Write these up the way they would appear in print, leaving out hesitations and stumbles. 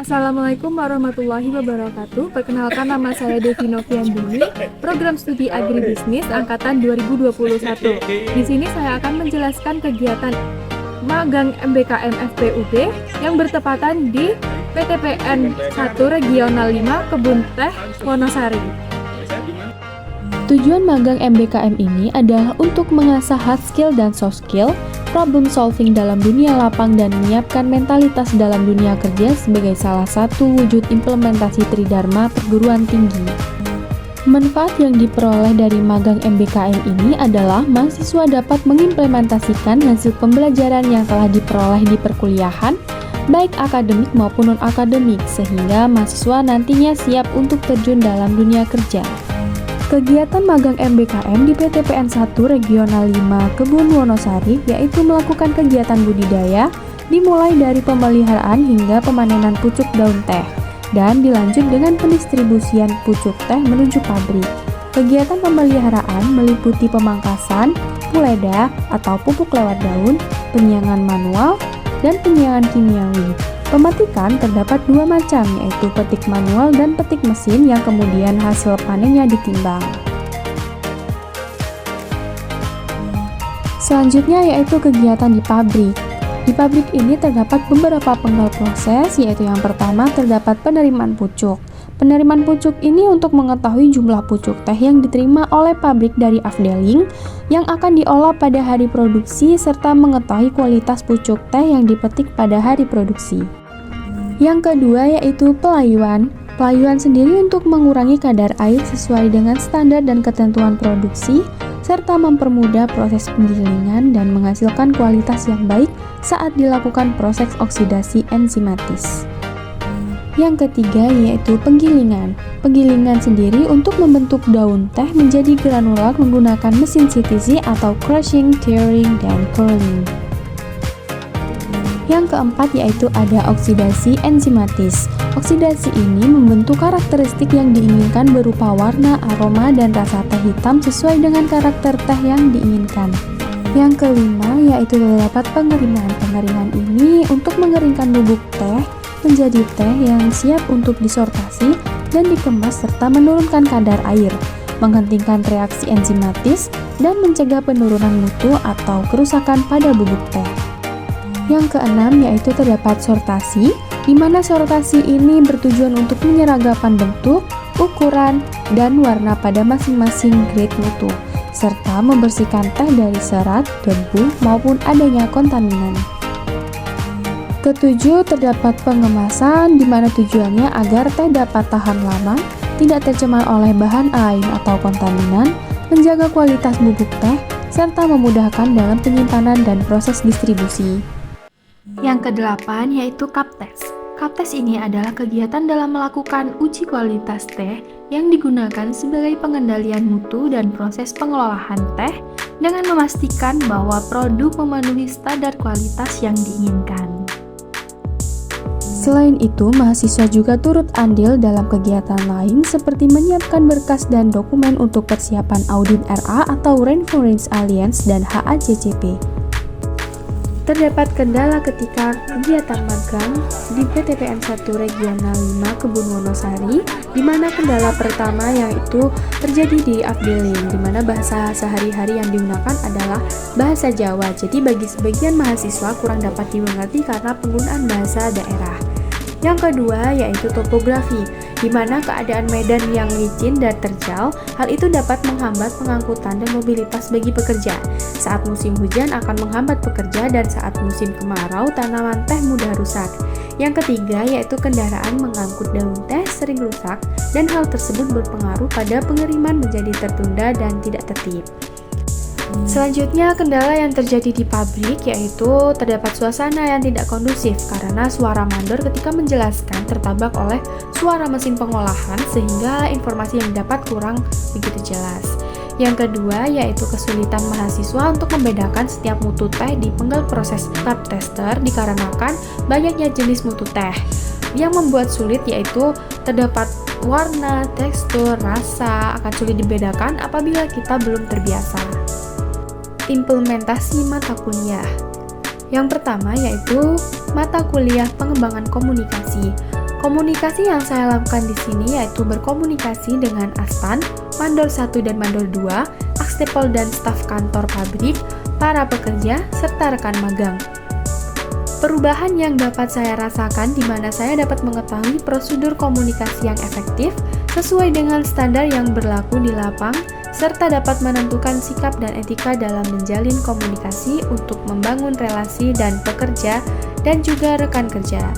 Assalamualaikum warahmatullahi wabarakatuh. Perkenalkan, nama saya Devi Noviandini, program studi agribisnis angkatan 2021. Di sini saya akan menjelaskan kegiatan magang MBKM FPUB yang bertepatan di PTPN 1 Regional 5 Kebun Teh Wonosari. Tujuan magang MBKM ini adalah untuk mengasah hard skill dan soft skill, problem solving dalam dunia lapang, dan menyiapkan mentalitas dalam dunia kerja sebagai salah satu wujud implementasi Tridharma perguruan tinggi. Manfaat yang diperoleh dari magang MBKM ini adalah mahasiswa dapat mengimplementasikan hasil pembelajaran yang telah diperoleh di perkuliahan, baik akademik maupun non-akademik, sehingga mahasiswa nantinya siap untuk terjun dalam dunia kerja. Kegiatan magang MBKM di PTPN 1 Regional 5 Kebun Wonosari yaitu melakukan kegiatan budidaya dimulai dari pemeliharaan hingga pemanenan pucuk daun teh dan dilanjut dengan pendistribusian pucuk teh menuju pabrik. Kegiatan pemeliharaan meliputi pemangkasan, puleda atau pupuk lewat daun, penyiangan manual, dan penyiangan kimiawi. Pemetikan terdapat dua macam, yaitu petik manual dan petik mesin yang kemudian hasil panennya ditimbang. Selanjutnya yaitu kegiatan di pabrik. Di pabrik ini terdapat beberapa penggal proses, yaitu yang pertama terdapat penerimaan pucuk. Penerimaan pucuk ini untuk mengetahui jumlah pucuk teh yang diterima oleh pabrik dari afdeling yang akan diolah pada hari produksi serta mengetahui kualitas pucuk teh yang dipetik pada hari produksi. Yang kedua yaitu pelayuan. Pelayuan sendiri untuk mengurangi kadar air sesuai dengan standar dan ketentuan produksi, serta mempermudah proses penggilingan dan menghasilkan kualitas yang baik saat dilakukan proses oksidasi enzimatis. Yang ketiga yaitu penggilingan. Penggilingan sendiri untuk membentuk daun teh menjadi granulat menggunakan mesin CTC atau crushing, tearing, dan curling. Yang keempat yaitu ada oksidasi enzimatis. Oksidasi ini membentuk karakteristik yang diinginkan berupa warna, aroma, dan rasa teh hitam sesuai dengan karakter teh yang diinginkan. Yang kelima yaitu terdapat pengeringan. Pengeringan ini untuk mengeringkan bubuk teh menjadi teh yang siap untuk disortasi dan dikemas serta menurunkan kadar air, menghentikan reaksi enzimatis, dan mencegah penurunan mutu atau kerusakan pada bubuk teh. Yang keenam yaitu terdapat sortasi, di mana sortasi ini bertujuan untuk menyeragapan bentuk, ukuran, dan warna pada masing-masing grade mutu, serta membersihkan teh dari serat, debu, maupun adanya kontaminan. Ketujuh, terdapat pengemasan, di mana tujuannya agar teh dapat tahan lama, tidak tercemar oleh bahan lain atau kontaminan, menjaga kualitas bubuk teh, serta memudahkan dalam penyimpanan dan proses distribusi. Yang kedelapan yaitu Kaptes. Kaptes ini adalah kegiatan dalam melakukan uji kualitas teh yang digunakan sebagai pengendalian mutu dan proses pengolahan teh dengan memastikan bahwa produk memenuhi standar kualitas yang diinginkan. Selain itu, mahasiswa juga turut andil dalam kegiatan lain seperti menyiapkan berkas dan dokumen untuk persiapan audit RA atau Rainforest Alliance dan HACCP. Terdapat kendala ketika kegiatan magang di PTPN 1 Regional 5 Kebun Wonosari, di mana kendala pertama yaitu terjadi di afdeling, di mana bahasa sehari-hari yang digunakan adalah bahasa Jawa. Jadi bagi sebagian mahasiswa kurang dapat dimengerti karena penggunaan bahasa daerah. Yang kedua yaitu topografi, di mana keadaan medan yang licin dan terjal, hal itu dapat menghambat pengangkutan dan mobilitas bagi pekerja. Saat musim hujan akan menghambat pekerja dan saat musim kemarau tanaman teh mudah rusak. Yang ketiga yaitu kendaraan mengangkut daun teh sering rusak dan hal tersebut berpengaruh pada pengiriman menjadi tertunda dan tidak tertib. Selanjutnya, kendala yang terjadi di pabrik yaitu terdapat suasana yang tidak kondusif karena suara mandor ketika menjelaskan tertabak oleh suara mesin pengolahan sehingga informasi yang didapat kurang begitu jelas. Yang kedua yaitu kesulitan mahasiswa untuk membedakan setiap mutu teh di penggal proses cup tester dikarenakan banyaknya jenis mutu teh. Yang membuat sulit yaitu terdapat warna, tekstur, rasa akan sulit dibedakan apabila kita belum terbiasa. Implementasi mata kuliah. Yang pertama yaitu mata kuliah pengembangan komunikasi. Komunikasi yang saya lakukan di sini yaitu berkomunikasi dengan Astan, Mandor 1 dan Mandor 2, Akstipol dan staf kantor pabrik, para pekerja, serta rekan magang. Perubahan yang dapat saya rasakan di mana saya dapat mengetahui prosedur komunikasi yang efektif sesuai dengan standar yang berlaku di lapang, serta dapat menentukan sikap dan etika dalam menjalin komunikasi untuk membangun relasi dan pekerja dan juga rekan kerja.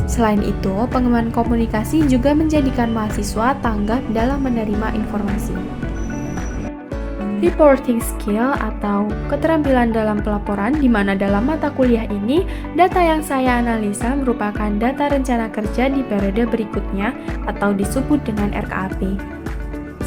Selain itu, pengembangan komunikasi juga menjadikan mahasiswa tanggap dalam menerima informasi. Reporting skill atau keterampilan dalam pelaporan, di mana dalam mata kuliah ini, data yang saya analisa merupakan data rencana kerja di periode berikutnya atau disebut dengan RKAP.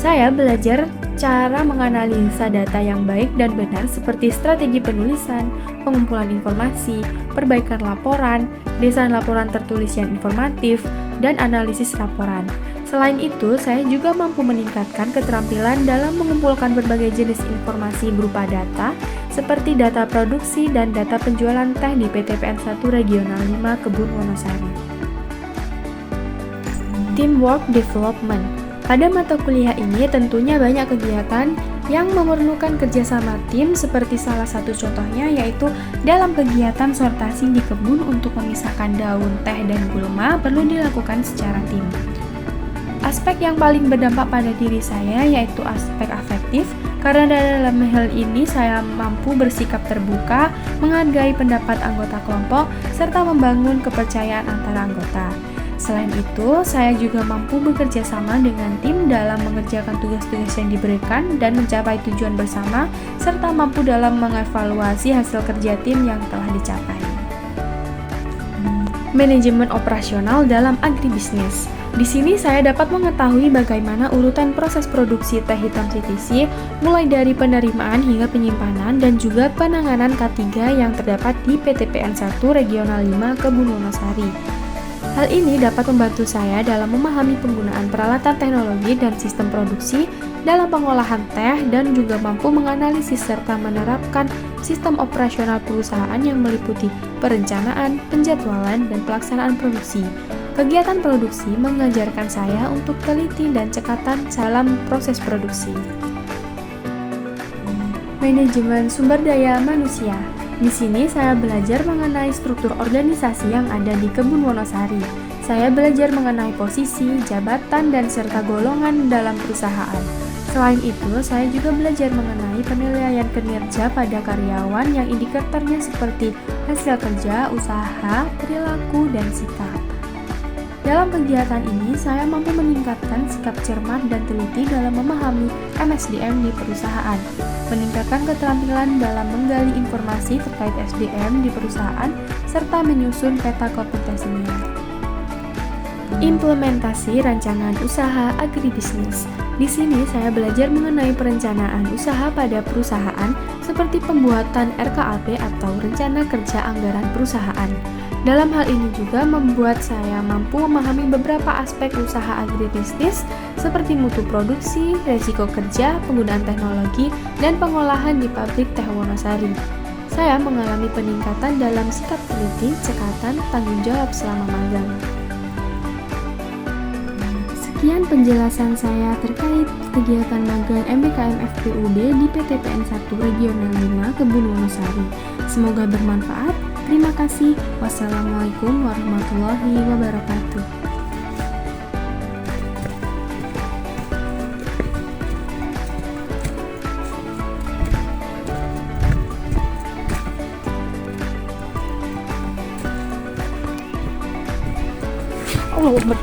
Saya belajar cara menganalisa data yang baik dan benar seperti strategi penulisan, pengumpulan informasi, perbaikan laporan, desain laporan tertulis yang informatif, dan analisis laporan. Selain itu, saya juga mampu meningkatkan keterampilan dalam mengumpulkan berbagai jenis informasi berupa data, seperti data produksi dan data penjualan teh di PTPN 1 Regional 5 Kebun Wonosari. Teamwork Development. Pada mata kuliah ini tentunya banyak kegiatan yang memerlukan kerjasama tim, seperti salah satu contohnya yaitu dalam kegiatan sortasi di kebun untuk memisahkan daun teh dan gulma perlu dilakukan secara tim. Aspek yang paling berdampak pada diri saya yaitu aspek afektif, karena dalam hal ini saya mampu bersikap terbuka, menghargai pendapat anggota kelompok, serta membangun kepercayaan antara anggota. Selain itu, saya juga mampu bekerja sama dengan tim dalam mengerjakan tugas-tugas yang diberikan dan mencapai tujuan bersama, serta mampu dalam mengevaluasi hasil kerja tim yang telah dicapai. Manajemen operasional dalam agribisnis. Di sini saya dapat mengetahui bagaimana urutan proses produksi teh hitam CTC, mulai dari penerimaan hingga penyimpanan dan juga penanganan K3 yang terdapat di PTPN 1 Regional 5 Kebun Wonosari. Hal ini dapat membantu saya dalam memahami penggunaan peralatan teknologi dan sistem produksi dalam pengolahan teh dan juga mampu menganalisis serta menerapkan sistem operasional perusahaan yang meliputi perencanaan, penjadwalan, dan pelaksanaan produksi. Kegiatan produksi mengajarkan saya untuk teliti dan cekatan dalam proses produksi. Manajemen sumber daya manusia. Di sini saya belajar mengenai struktur organisasi yang ada di Kebun Wonosari. Saya belajar mengenai posisi, jabatan, dan serta golongan dalam perusahaan. Selain itu, saya juga belajar mengenai penilaian kinerja pada karyawan yang indikatornya seperti hasil kerja, usaha, perilaku, dan sikap. Dalam kegiatan ini, saya mampu meningkatkan sikap cermat dan teliti dalam memahami MSDM di perusahaan, meningkatkan keterampilan dalam menggali informasi terkait SDM di perusahaan, serta menyusun peta kompetensinya. Implementasi rancangan usaha agribisnis. Di sini saya belajar mengenai perencanaan usaha pada perusahaan, seperti pembuatan RKAP atau Rencana Kerja Anggaran Perusahaan. Dalam hal ini juga membuat saya mampu memahami beberapa aspek usaha agribisnis seperti mutu produksi, resiko kerja, penggunaan teknologi, dan pengolahan di pabrik teh Wonosari. Saya mengalami peningkatan dalam sikap teliti, cekatan, tanggung jawab selama magang. Sekian penjelasan saya terkait kegiatan magang MBKM FPUB di PTPN 1 Regional 5 Kebun Wonosari. Semoga bermanfaat. Terima kasih. Wassalamualaikum warahmatullahi wabarakatuh. Allah,